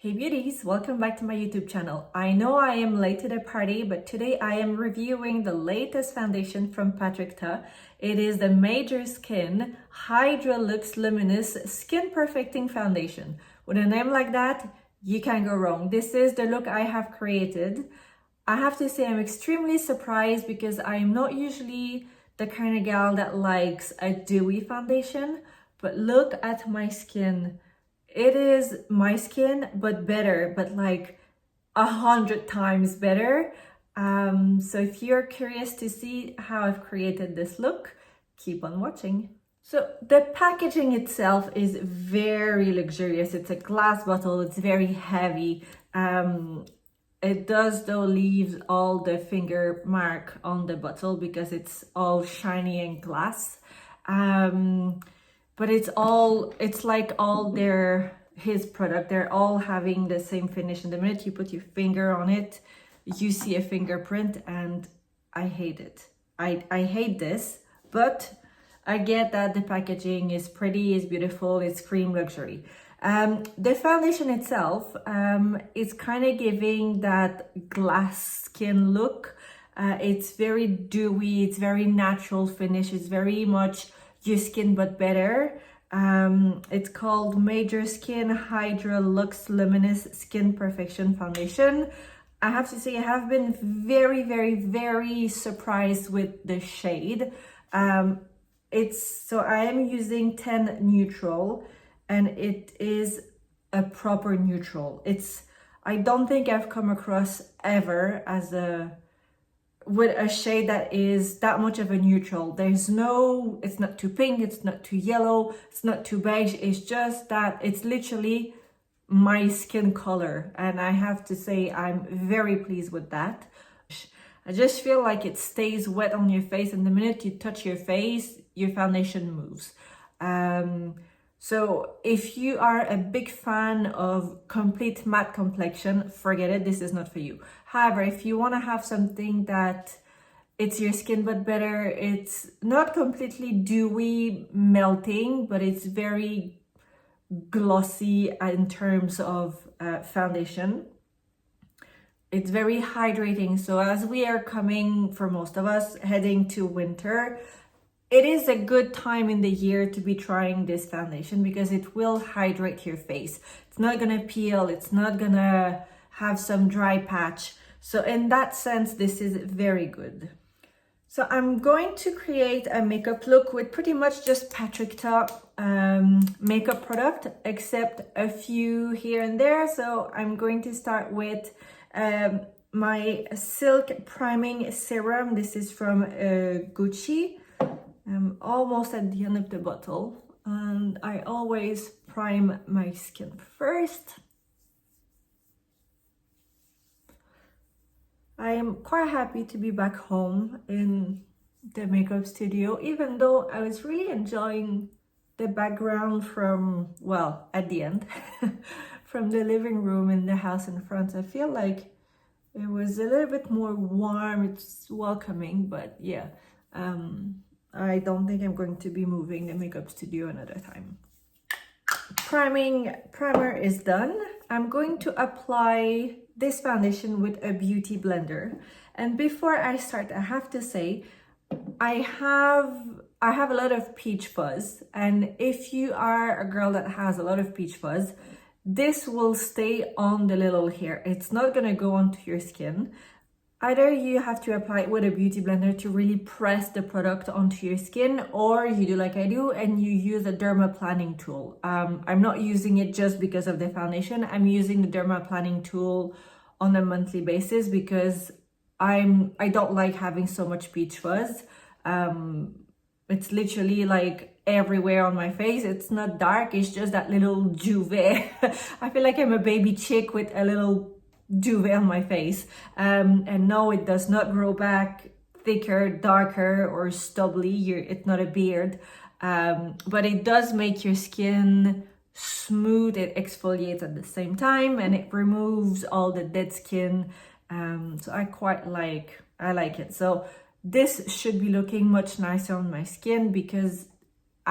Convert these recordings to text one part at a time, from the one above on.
Hey beauties, welcome back to my YouTube channel. I know I am late to the party, but today I am reviewing the latest foundation from Patrick. It is the Major Skin Hydra Luxe Luminous Skin Perfecting Foundation. With a name like that, you can't go wrong. This is the look I have created. I have to say I'm extremely surprised because I'm not usually the kind of gal that likes a dewy foundation, but look at my skin. It is my skin, but better, but like 100 times better. So if you're curious to see how I've created this look, keep on watching. So the packaging itself is very luxurious. It's a glass bottle, it's very heavy. It does though leave all the finger mark on the bottle because it's all shiny and glass. But it's like all his product, they're all having the same finish. And the minute you put your finger on it, you see a fingerprint, and I hate it. I hate this, but I get that the packaging is pretty, is beautiful, it's cream luxury. The foundation itself is kind of giving that glass skin look. It's very dewy, it's very natural finish, it's very much your skin but better. It's called Major Skin Hydra Luxe Luminous Skin Perfection Foundation. I have to say I have been very surprised with the shade. So I am using 10 neutral, and it is a proper neutral. I don't think I've come across ever with a shade that is that much of a neutral. It's not too pink, it's not too yellow, it's not too beige, it's just that it's literally my skin color, and I have to say I'm very pleased with that. I just feel like it stays wet on your face, and the minute you touch your face, your foundation moves. So if you are a big fan of complete matte complexion, forget it, this is not for you. However, if you want to have something that it's your skin but better, it's not completely dewy melting, but it's very glossy in terms of foundation. It's very hydrating. So as we are coming, for most of us, heading to winter, it is a good time in the year to be trying this foundation because it will hydrate your face. It's not gonna peel, it's not gonna have some dry patch. So in that sense, this is very good. So I'm going to create a makeup look with pretty much just Patrick makeup product, except a few here and there. So I'm going to start with my Silk Priming Serum. This is from Gucci. I'm almost at the end of the bottle, and I always prime my skin first. I am quite happy to be back home in the makeup studio, even though I was really enjoying the background from, well, at the end, from the living room in the house in front. I feel like it was a little bit more warm, it's welcoming, but yeah. I don't think I'm going to be moving the makeup studio another time. Primer is done. I'm going to apply this foundation with a beauty blender. And before I start, I have to say, I have a lot of peach fuzz. And if you are a girl that has a lot of peach fuzz, this will stay on the little hair. It's not gonna go onto your skin. Either you have to apply it with a beauty blender to really press the product onto your skin, or you do like I do and you use a dermaplaning tool. I'm not using it just because of the foundation. I'm using the dermaplaning tool on a monthly basis because I don't like having so much peach fuzz. It's literally like everywhere on my face. It's not dark, it's just that little duvet. I feel like I'm a baby chick with a little duvet on my face, and no, it does not grow back thicker, darker, or stubbly. It's not a beard, but it does make your skin smooth. It exfoliates at the same time, and it removes all the dead skin. So I like it. So this should be looking much nicer on my skin because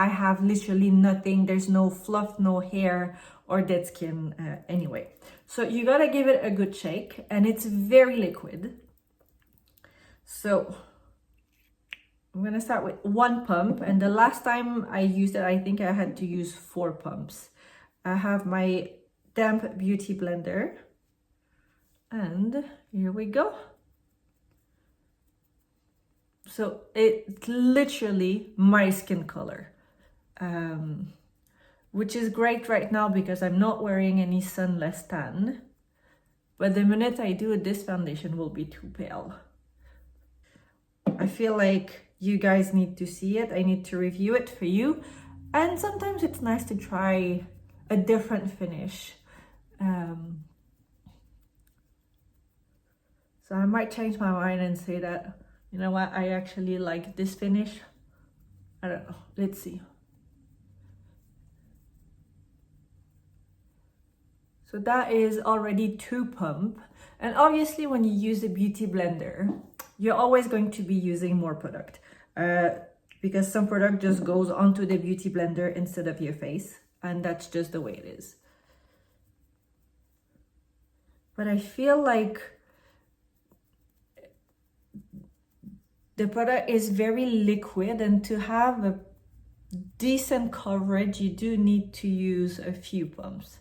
I have literally nothing. There's no fluff, no hair or dead skin anyway. So you gotta give it a good shake, and it's very liquid. So I'm gonna start with 1 pump, and the last time I used it, I think I had to use 4 pumps. I have my damp beauty blender, and here we go. So it's literally my skin color, which is great right now because I'm not wearing any sunless tan. But the minute I do it, this foundation will be too pale. I feel like you guys need to see it. I need to review it for you. And sometimes it's nice to try a different finish. So I might change my mind and say that, you know what, I actually like this finish. I don't know, let's see. So that is already 2 pump. And obviously when you use a beauty blender, you're always going to be using more product. Because some product just goes onto the beauty blender instead of your face. And that's just the way it is. But I feel like the product is very liquid, and to have a decent coverage, you do need to use a few pumps.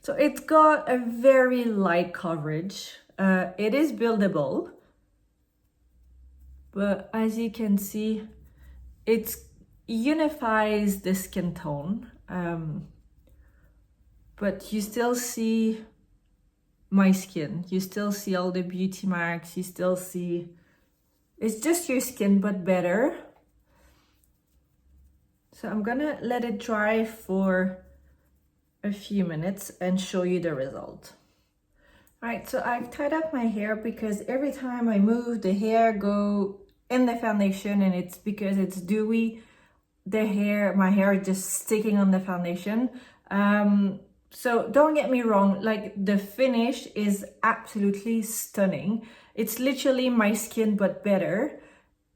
So it's got a very light coverage. It is buildable, but as you can see, it unifies the skin tone, but you still see my skin. You still see all the beauty marks. You still see, it's just your skin, but better. So I'm gonna let it dry for a few minutes and show you the result. All right, so I've tied up my hair because every time I move, the hair go in the foundation, and it's because it's dewy. My hair is just sticking on the foundation. So don't get me wrong, like the finish is absolutely stunning. It's literally my skin, but better,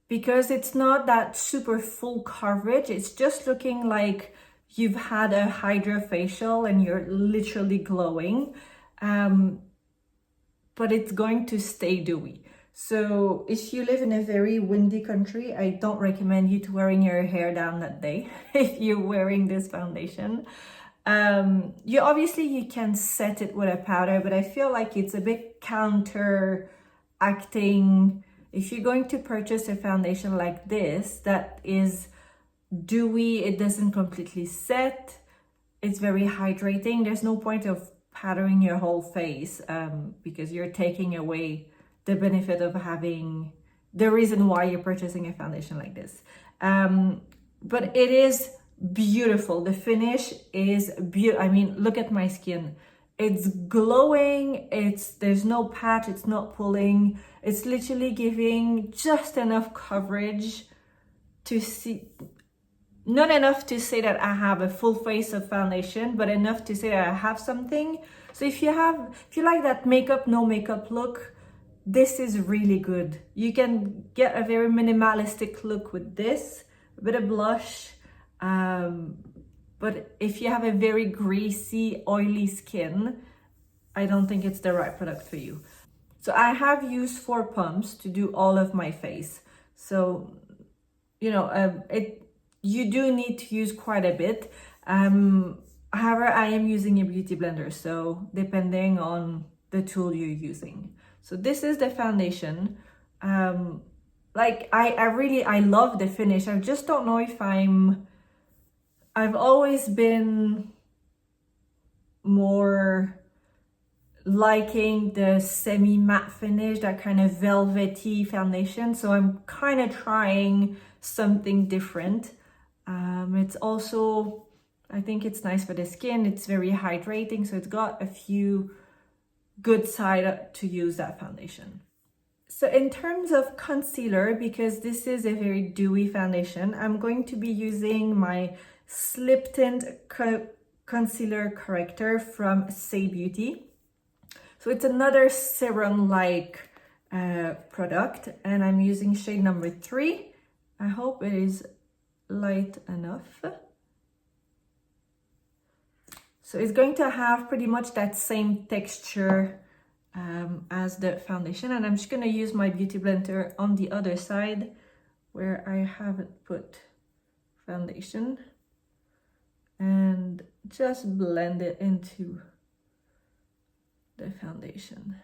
because it's not that super full coverage. It's just looking like you've had a Hydra facial and you're literally glowing. But it's going to stay dewy. So if you live in a very windy country, I don't recommend you to wearing your hair down that day if you're wearing this foundation. You can set it with a powder, but I feel like it's a bit counteracting. If you're going to purchase a foundation like this that is dewy, it doesn't completely set, it's very hydrating, there's no point of powdering your whole face, because you're taking away the benefit of having the reason why you're purchasing a foundation like this. But it is beautiful. The finish is beautiful. I mean, look at my skin. It's glowing. There's no patch. It's not pulling. It's literally giving just enough coverage to see, not enough to say that I have a full face of foundation, but enough to say that I have something. So if you like that makeup, no makeup look, this is really good. You can get a very minimalistic look with this, a bit of blush. But if you have a very greasy, oily skin, I don't think it's the right product for you. So I have used 4 pumps to do all of my face. So, you know, you do need to use quite a bit. However, I am using a beauty blender, so depending on the tool you're using. So this is the foundation. Like I love the finish. I just don't know if I've always been more liking the semi-matte finish, that kind of velvety foundation. So I'm kind of trying something different. It's also, I think it's nice for the skin. It's very hydrating. So it's got a few good side to use that foundation. So in terms of concealer, because this is a very dewy foundation, I'm going to be using my Slip Tint Concealer Corrector from SAIE Beauty. So it's another serum-like product, and I'm using shade number 3. I hope it is light enough. So it's going to have pretty much that same texture as the foundation, and I'm just going to use my beauty blender on the other side where I haven't put foundation and just blend it into the foundation.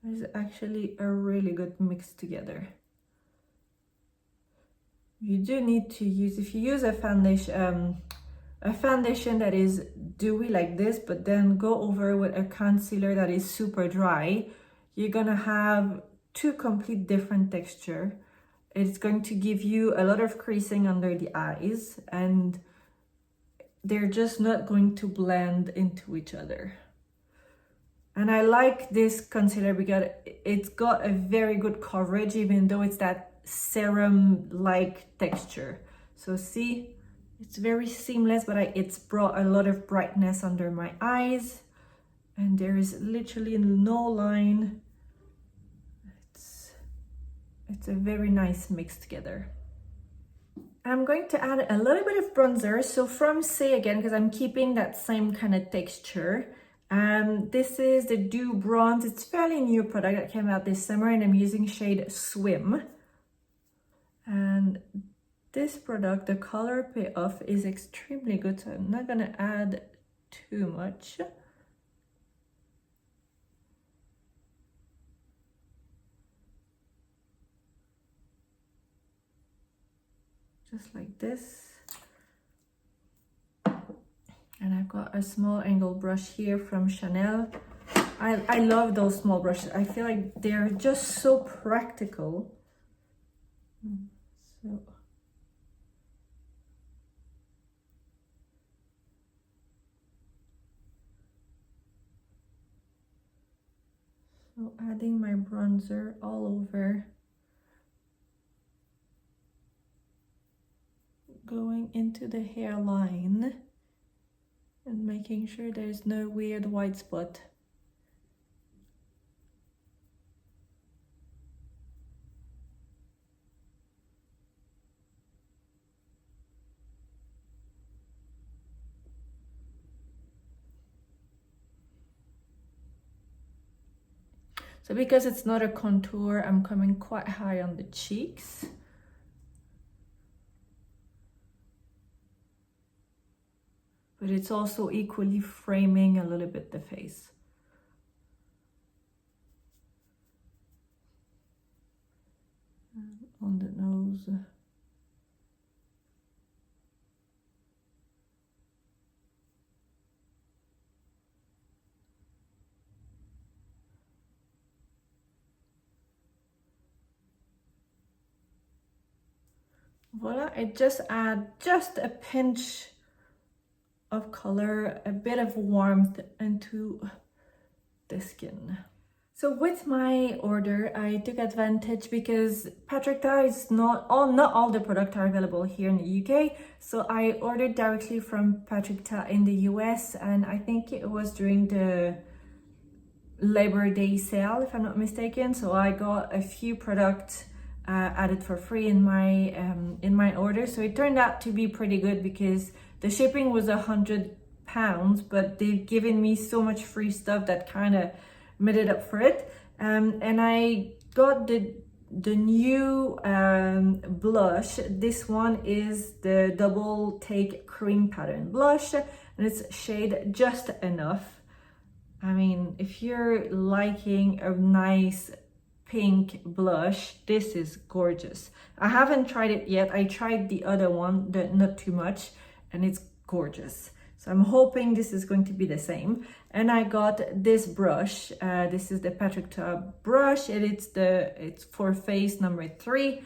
It's actually a really good mix together. You do need to use, if you use a foundation that is dewy like this, but then go over with a concealer that is super dry, you're gonna have two complete different texture. It's going to give you a lot of creasing under the eyes, and they're just not going to blend into each other. And I like this concealer because it's got a very good coverage, even though it's that serum-like texture. So see, it's very seamless, but it's brought a lot of brightness under my eyes, and there is literally no line. It's a very nice mix together. I'm going to add a little bit of bronzer. So from SAIE again, because I'm keeping that same kind of texture. This is the Dew Bronze. It's a fairly new product that came out this summer, and I'm using shade Swim. And this product, the color payoff is extremely good, so I'm not gonna add too much. Just like this. And I've got a small angle brush here from Chanel. I love those small brushes. I feel like they're just so practical. So adding my bronzer all over. Going into the hairline and making sure there's no weird white spot. So because it's not a contour, I'm coming quite high on the cheeks. But it's also equally framing a little bit the face. And on the nose. Voila, I just add just a pinch of color, a bit of warmth into the skin. So with my order, I took advantage because Patrick Ta is not all the products are available here in the UK. So I ordered directly from Patrick Ta in the US, and I think it was during the Labor Day sale, if I'm not mistaken. So I got a few products added for free in my order. So it turned out to be pretty good because the shipping was £100, but they've given me so much free stuff that kind of made it up for it. And I got the new blush. This one is the Double Take Cream Pattern Blush, and it's shade Just Enough. I mean, if you're liking a nice pink blush, this is gorgeous. I haven't tried it yet. I tried the other one, the Not Too Much, and it's gorgeous. So I'm hoping this is going to be the same. And I got this brush. This is the Patrick Ta brush. It's for face number 3.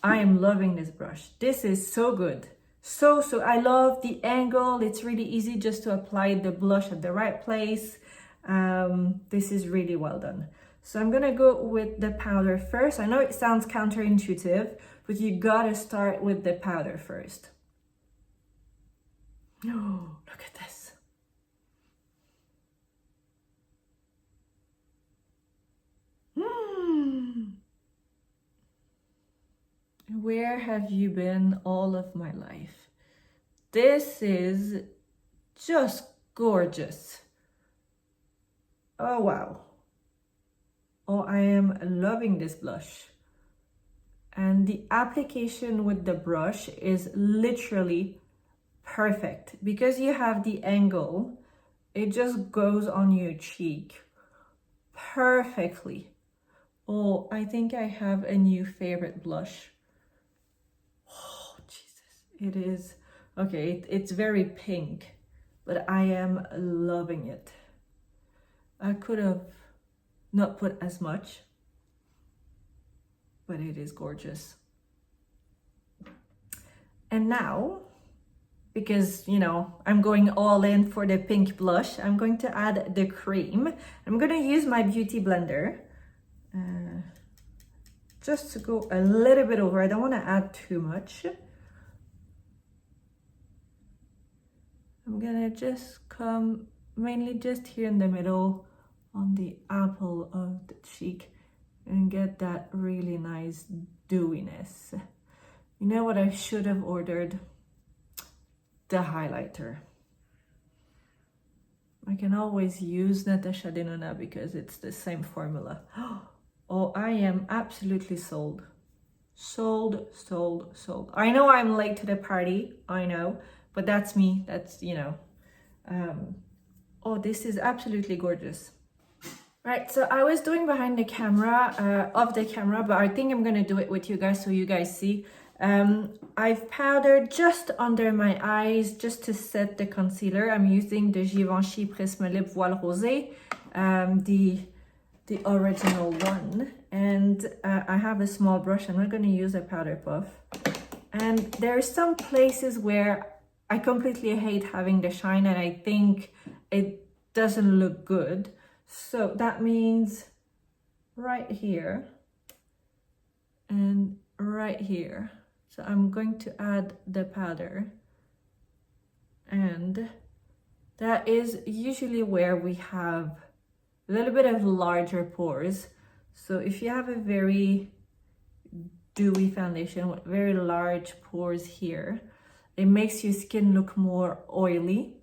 I am loving this brush. This is so good. So I love the angle. It's really easy just to apply the blush at the right place. This is really well done. So I'm gonna go with the powder first. I know it sounds counterintuitive, but you gotta start with the powder first. Oh, look at this. Where have you been all of my life? This is just gorgeous. Oh, wow. Oh, I am loving this blush. And the application with the brush is literally perfect. Because you have the angle, it just goes on your cheek perfectly. Oh, I think I have a new favorite blush. Oh, Jesus. It is, okay, it's very pink, but I am loving it. I could have not put as much, but it is gorgeous. And now, because, you know, I'm going all in for the pink blush, I'm going to add the cream. I'm going to use my beauty blender just to go a little bit over. I don't want to add too much. I'm gonna just come mainly just here in the middle on the apple of the cheek and get that really nice dewiness. You know what I should have ordered? The highlighter. I can always use Natasha Denona because it's the same formula. Oh, I am absolutely sold. Sold, sold, sold. I know I'm late to the party, I know, but that's me, that's, you know. Oh, this is absolutely gorgeous. Right, so I was doing behind the camera, off the camera, but I think I'm gonna do it with you guys so you guys see. I've powdered just under my eyes just to set the concealer. I'm using the Givenchy Prisme Lip Voile Rosé, the original one. And I have a small brush. I'm not going to use a powder puff. And there are some places where I completely hate having the shine and I think it doesn't look good. So that means right here and right here. So I'm going to add the powder, and that is usually where we have a little bit of larger pores. So if you have a very dewy foundation with very large pores here, it makes your skin look more oily.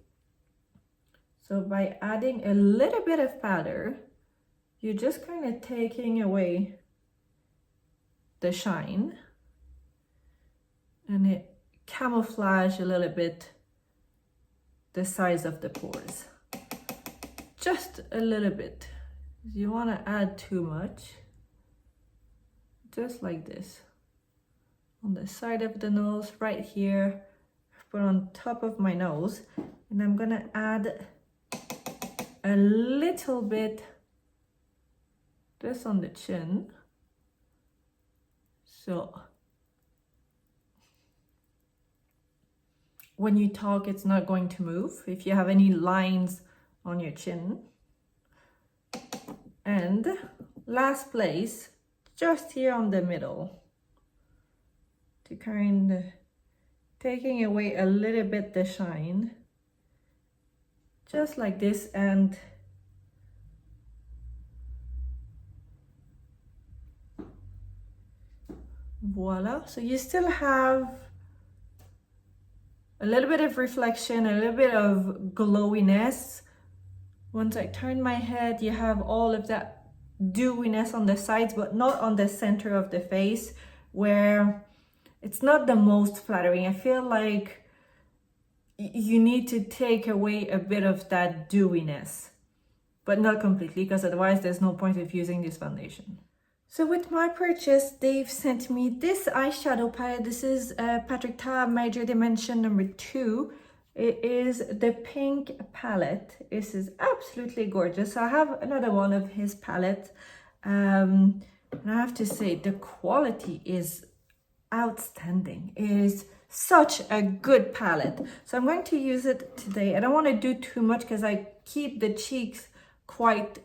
So by adding a little bit of powder, you're just kind of taking away the shine, and it camouflage a little bit the size of the pores. Just a little bit. You want to add too much, just like this. On the side of the nose, right here, put on top of my nose, and I'm gonna add a little bit just on the chin. So when you talk, it's not going to move if you have any lines on your chin. And last place, just here on the middle, to kind of taking away a little bit the shine, just like this. And voila. So you still have a little bit of reflection, a little bit of glowiness. Once I turn my head, you have all of that dewiness on the sides, but not on the center of the face, where it's not the most flattering. I feel like you need to take away a bit of that dewiness, but not completely, because otherwise there's no point of using this foundation. So with my purchase, they've sent me this eyeshadow palette. This is Patrick Ta Major Dimension number 2. It is the pink palette. This is absolutely gorgeous. I have another one of his palettes. And I have to say, the quality is outstanding. It is such a good palette. So I'm going to use it today. I don't want to do too much because I keep the cheeks quite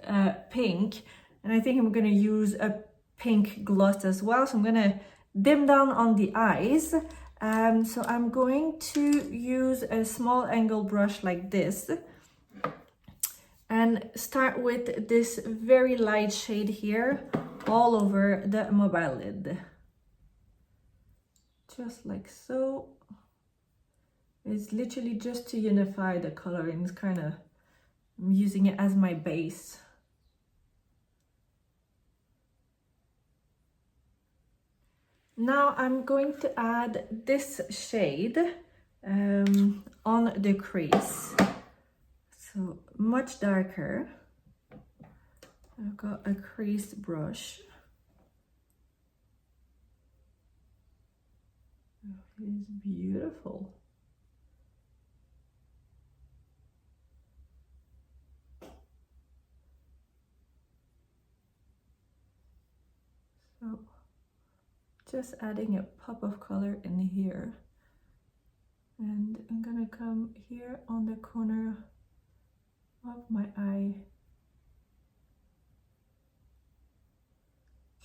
pink. And I think I'm going to use a pink gloss as well. So I'm going to dim down on the eyes. So I'm going to use a small angle brush like this and start with this very light shade here all over the mobile lid. just like so. It's literally just to unify the color, and it's kind of, I'm using it as my base. Now I'm going to add this shade on the crease, so much darker. I've got a crease brush. Oh, it is beautiful. So just adding a pop of color in here, and I'm gonna come here on the corner of my eye,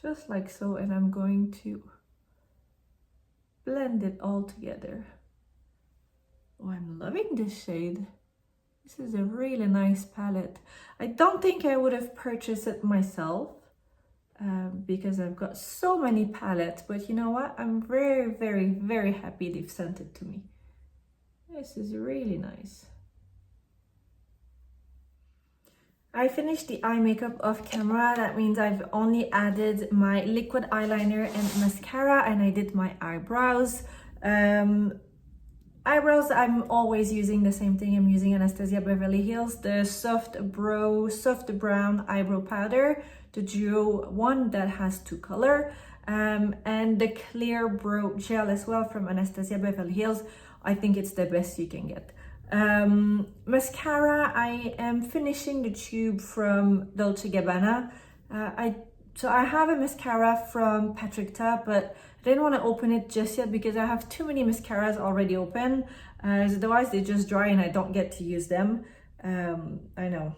just like so, and I'm going to blend it all together. Oh, I'm loving this shade. This is a really nice palette. I don't think I would have purchased it myself because I've got so many palettes, but you know what? I'm very, very, very happy they've sent it to me. This is really nice. I finished the eye makeup off camera. That means I've only added my liquid eyeliner and mascara, and I did my eyebrows. Eyebrows, I'm always using the same thing. I'm using Anastasia Beverly Hills, the soft brown eyebrow powder, the duo one that has 2 color, and the clear brow gel as well from Anastasia Beverly Hills. I think it's the best you can get. Mascara, I am finishing the tube from Dolce Gabbana. So I have a mascara from Patrick Ta, but I didn't want to open it just yet because I have too many mascaras already open. Otherwise they just dry and I don't get to use them. I know,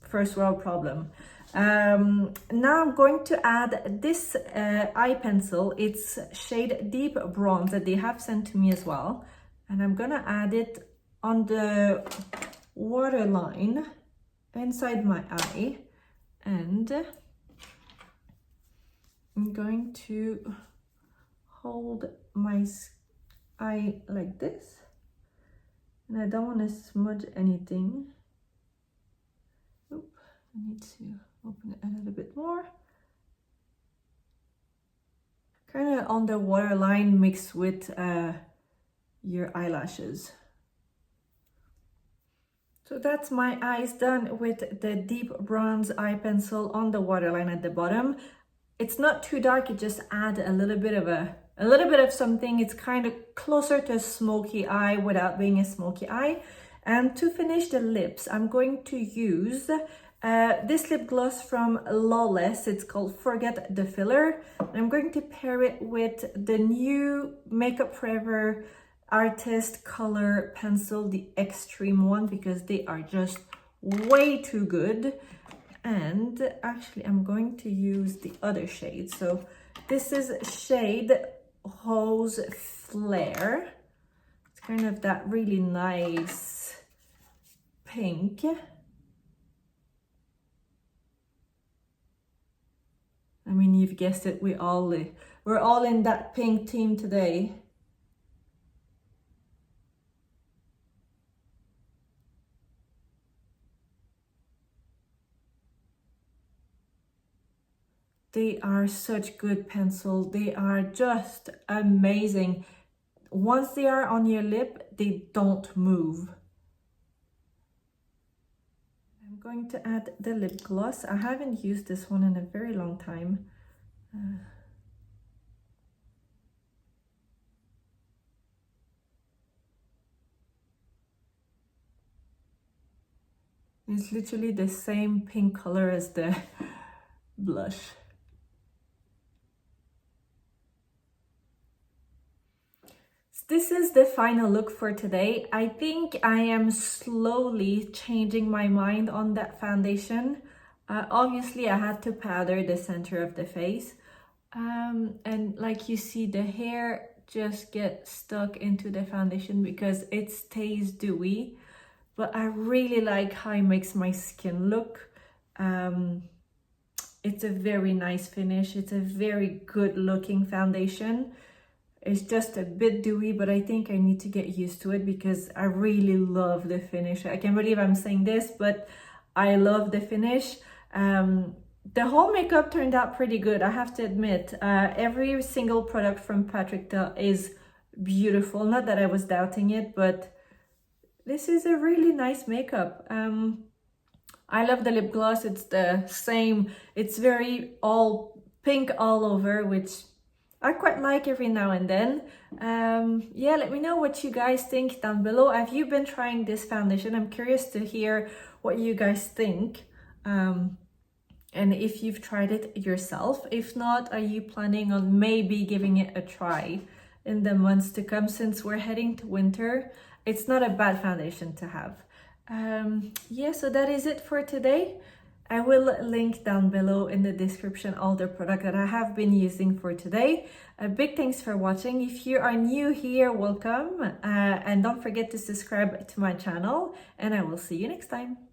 first world problem. Now I'm going to add this eye pencil. It's shade Deep Bronze that they have sent to me as well. And I'm gonna add it on the waterline inside my eye, and I'm going to hold my eye like this, and I don't want to smudge anything. Oop, I need to open it a little bit more. Kind of on the waterline mixed with your eyelashes. So that's my eyes done with the Deep Bronze eye pencil on the waterline at the bottom. It's not too dark, it just adds a little bit of something. It's kind of closer to a smoky eye without being a smoky eye. And to finish the lips, I'm going to use this lip gloss from Lawless. It's called Forget the Filler. I'm going to pair it with the new Makeup Forever Artist Color Pencil, the Extreme one, because they are just way too good. And actually I'm going to use the other shade. So this is shade Rose Flair. It's kind of that really nice pink. I mean, you've guessed it, we're all in that pink team today. They are such good pencils. They are just amazing. Once they are on your lip, they don't move. I'm going to add the lip gloss. I haven't used this one in a very long time. It's literally the same pink color as the blush. This is the final look for today. I think I am slowly changing my mind on that foundation. Obviously, I had to powder the center of the face. And like you see, the hair just gets stuck into the foundation because it stays dewy. But I really like how it makes my skin look. It's a very nice finish. It's a very good looking foundation. It's just a bit dewy, but I think I need to get used to it because I really love the finish. I can't believe I'm saying this, but I love the finish. The whole makeup turned out pretty good, I have to admit. Every single product from Patrick is beautiful. Not that I was doubting it, but this is a really nice makeup. I love the lip gloss. It's the same. It's very all pink all over, which I quite like every now and then. Yeah, let me know what you guys think down below. Have you been trying this foundation? I'm curious to hear what you guys think. And if you've tried it yourself. If not, are you planning on maybe giving it a try in the months to come? Since we're heading to winter, it's not a bad foundation to have. Yeah, so that is it for today. I will link down below in the description all the product that I have been using for today. A big thanks for watching. If you are new here, welcome, and don't forget to subscribe to my channel, and I will see you next time.